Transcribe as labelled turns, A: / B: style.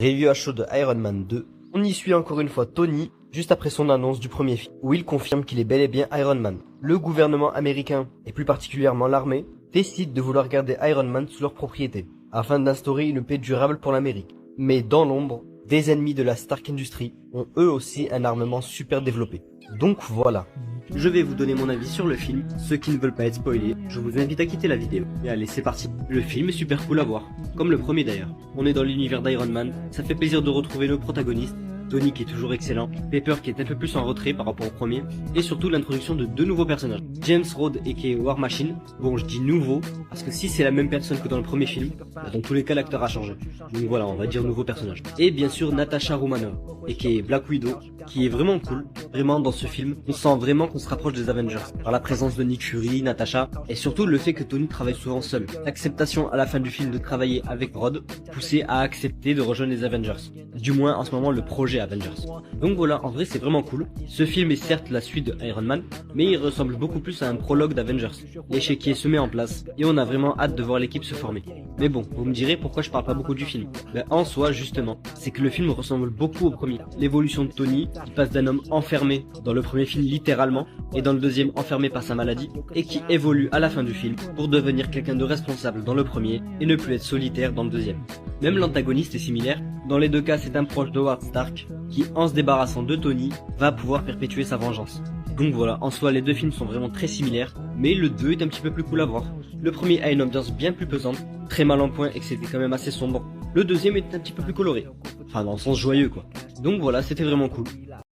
A: Review à chaud de Iron Man 2. On y suit encore une fois Tony, juste après son annonce du premier film, où il confirme qu'il est bel et bien Iron Man. Le gouvernement américain, et plus particulièrement l'armée, décide de vouloir garder Iron Man sous leur propriété, afin d'instaurer une paix durable pour l'Amérique. Mais dans l'ombre, des ennemis de la Stark Industries ont eux aussi un armement super développé. Donc voilà. Je vais vous donner mon avis sur le film. Ceux qui ne veulent pas être spoilés, je vous invite à quitter la vidéo. Et allez, c'est parti. Le film est super cool à voir, comme le premier d'ailleurs. On est dans l'univers d'Iron Man, ça fait plaisir de retrouver nos protagonistes. Tony qui est toujours excellent, Pepper qui est un peu plus en retrait par rapport au premier, et surtout l'introduction de deux nouveaux personnages. James Rhodes aka War Machine, bon je dis nouveau, parce que si c'est la même personne que dans le premier film, dans tous les cas l'acteur a changé. Donc voilà, on va dire nouveau personnage. Et bien sûr Natasha Romanoff, aka Black Widow, qui est vraiment cool. Vraiment dans ce film, on sent vraiment qu'on se rapproche des Avengers, par la présence de Nick Fury, Natasha, et surtout le fait que Tony travaille souvent seul. L'acceptation à la fin du film de travailler avec Rhodes, poussé à accepter de rejoindre les Avengers. Du moins en ce moment le projet Avengers. Donc voilà, en vrai c'est vraiment cool. Ce film est certes la suite de Iron Man, mais il ressemble beaucoup plus à un prologue d'Avengers. L'échiquier se met en place, et on a vraiment hâte de voir l'équipe se former. Mais bon, vous me direz pourquoi je parle pas beaucoup du film. Ben en soi justement, c'est que le film ressemble beaucoup au premier. L'évolution de Tony, qui passe d'un homme enfermé, dans le premier film littéralement, et dans le deuxième enfermé par sa maladie, et qui évolue à la fin du film pour devenir quelqu'un de responsable dans le premier, et ne plus être solitaire dans le deuxième. Même l'antagoniste est similaire, dans les deux cas c'est un proche d'Howard Stark, qui en se débarrassant de Tony, va pouvoir perpétuer sa vengeance. Donc voilà, en soi les deux films sont vraiment très similaires, mais le 2 est un petit peu plus cool à voir. Le premier a une ambiance bien plus pesante, très mal en point et que c'était quand même assez sombre. Le deuxième est un petit peu plus coloré, enfin dans le sens joyeux quoi. Donc voilà, c'était vraiment cool.